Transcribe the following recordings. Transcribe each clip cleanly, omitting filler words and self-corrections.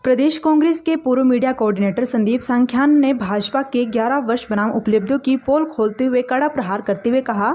प्रदेश कांग्रेस के पूर्व media coordinator Sandeep सांख्यान ने भाजपा के 11 वर्ष बनाम उपलब्धियों की पोल खोलते हुए कड़ा प्रहार करते हुए कहा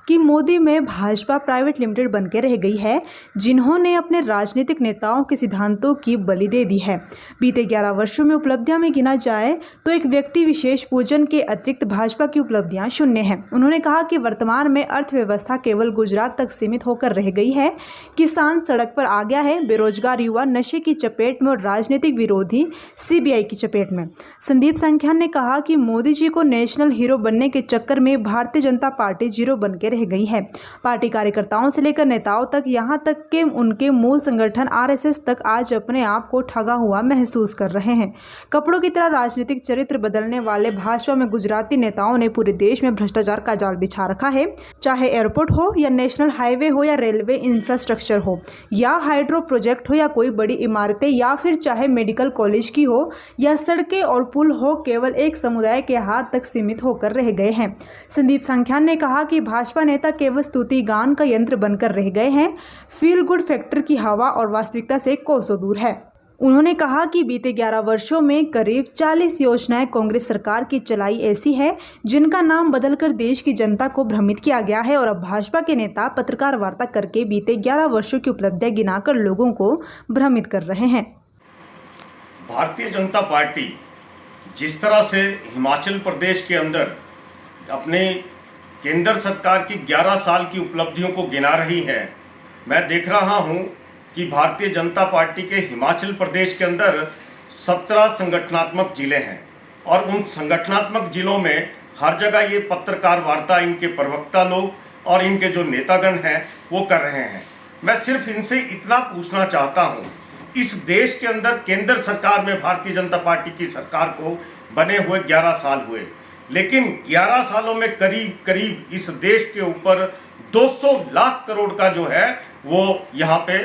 कि मोदी में भाजपा प्राइवेट लिमिटेड बनकर रह गई है, जिन्होंने अपने राजनीतिक नेताओं के सिद्धांतों की बलि दे दी है। बीते 11 वर्षों में उपलब्धियां में गिना जाए तो एक व्यक्ति विशेष पूजन के अतिरिक्त भाजपा की उपलब्धियां शून्य हैं। उन्होंने कहा कि वर्तमान में अर्थव्यवस्था केवल गुजरात तक सीमित होकर रह गई है, किसान सड़क पर आ गया है, बेरोजगार युवा नशे की चपेट में और राजनीतिक विरोधी सीबीआई की चपेट में। संदीप सांख्यान ने कहा कि मोदी जी को नेशनल हीरो बनने के चक्कर में भारतीय जनता पार्टी जीरो बन के रह गई है। पार्टी कार्यकर्ताओं से लेकर नेताओं तक, यहां तक कि उनके मूल संगठन आरएसएस तक आज अपने आप को ठगा हुआ महसूस कर रहे हैं। कपड़ों की तरह राजनीतिक चरित्र बदलने वाले भाजपा में गुजराती नेताओं ने पूरे देश में भ्रष्टाचार का जाल बिछा रखा है, चाहे एयरपोर्ट हो या नेशनल हाईवे हो या रेलवे इंफ्रास्ट्रक्चर हो या हाइड्रो प्रोजेक्ट हो या कोई बड़ी इमारतें या फिर चाहे मेडिकल कॉलेज की हो या सड़कें और पुल हो, केवल एक समुदाय के हाथ तक सीमित होकर रह गए हैं। संदीप सांख्यान ने कहा कि भाजपा नेता केवल स्तुति गान का यंत्र बनकर रह गए हैं। फील गुड फैक्टर की हवा और वास्तविकता से कोसों दूर है। उन्होंने कहा कि बीते 11 वर्षों में करीब 40 योजनाएं कांग्रेस सरकार की चलाई ऐसी है जिनका नाम बदलकर देश की जनता को भ्रमित किया गया है और अब भाजपा के नेता पत्रकार वार्ता करके बीते 11 वर्षों की उपलब्धियां गिनाकर लोगों को भ्रमित कर रहे हैं। भारतीय जनता पार्टी जिस तरह से हिमाचल प्रदेश के अंदर अपने केंद्र सरकार की 11 साल की उपलब्धियों को गिना रही है, मैं देख रहा हूं कि भारतीय जनता पार्टी के हिमाचल प्रदेश के अंदर 17 संगठनात्मक जिले हैं और उन संगठनात्मक जिलों में हर जगह ये पत्रकार वार्ता इनके प्रवक्ता लोग और इनके जो नेतागण हैं वो कर रहे हैं। मैं सिर्फ इनसे इतना पूछना चाहता हूँ, इस देश के अंदर केंद्र सरकार में भारतीय जनता पार्टी की सरकार को बने हुए 11 साल हुए, लेकिन 11 सालों में करीब करीब इस देश के ऊपर 200 लाख करोड़ का जो है वो यहाँ पे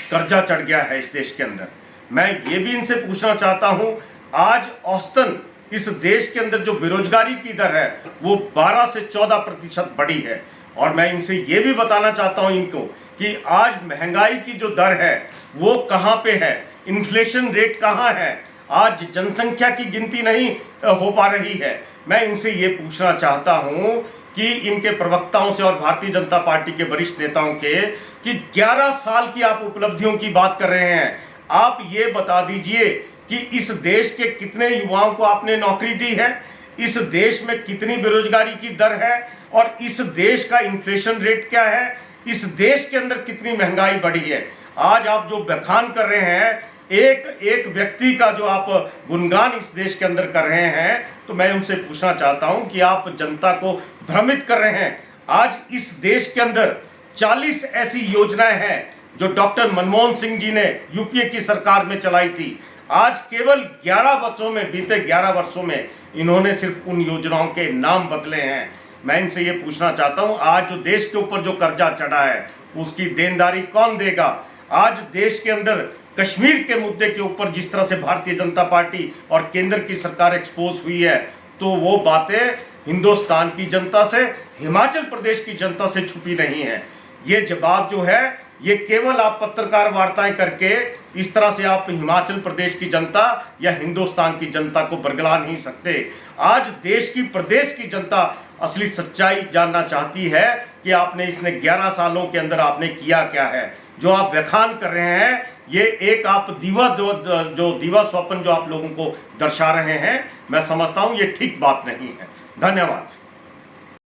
कर्जा चढ़ गया है इस देश के अंदर। मैं ये भी इनसे पूछना चाहता हूँ, आज औसतन इस देश के अंदर जो बेरोजगारी की दर है वो 12 से 14% बढ़ी है और मैं इनसे ये भी बताना चाहता हूँ इनको कि आज महंगाई की जो दर है वो कहाँ पे है, इन्फ्लेशन रेट कहाँ है, आज जनसंख्या की गिनती नहीं हो पा रही है। मैं इनसे ये पूछना चाहता हूँ कि इनके प्रवक्ताओं से और भारतीय जनता पार्टी के वरिष्ठ नेताओं के कि 11 साल की आप उपलब्धियों की बात कर रहे हैं, आप ये बता दीजिए कि इस देश के कितने युवाओं को आपने नौकरी दी है, इस देश में कितनी बेरोजगारी की दर है और इस देश का इन्फ्लेशन रेट क्या है, इस देश के अंदर कितनी महंगाई बढ़ी है। आज आप जो बखान कर रहे हैं, एक एक व्यक्ति का जो आप गुणगान इस देश के अंदर कर रहे हैं, तो मैं उनसे पूछना चाहता हूं कि आप जनता को भ्रमित कर रहे हैं। आज इस देश के अंदर 40 ऐसी योजनाएं हैं जो डॉक्टर मनमोहन सिंह जी ने यूपीए की सरकार में चलाई थी। आज केवल 11 वर्षों में, बीते 11 वर्षों में इन्होंने सिर्फ उन योजनाओं के नाम बदले हैं। मैं इनसे ये पूछना चाहता हूं, आज जो देश के ऊपर जो कर्जा चढ़ा है उसकी देनदारी कौन देगा। आज देश के अंदर कश्मीर के मुद्दे के ऊपर जिस तरह से भारतीय जनता पार्टी और केंद्र की सरकार एक्सपोज हुई है, तो वो बातें हिंदुस्तान की जनता से, हिमाचल प्रदेश की जनता से छुपी नहीं है। ये जवाब जो है ये केवल आप पत्रकार वार्ताएं करके इस तरह से आप हिमाचल प्रदेश की जनता या हिंदुस्तान की जनता को बरगला नहीं सकते। आज देश की, प्रदेश की जनता असली सच्चाई जानना चाहती है कि आपने इसने 11 सालों के अंदर आपने किया क्या है। जो आप व्याख्यान कर रहे हैं ये एक आप दीवा स्वप्न जो आप लोगों को दर्शा रहे हैं, मैं समझता हूं ये ठीक बात नहीं है। धन्यवाद।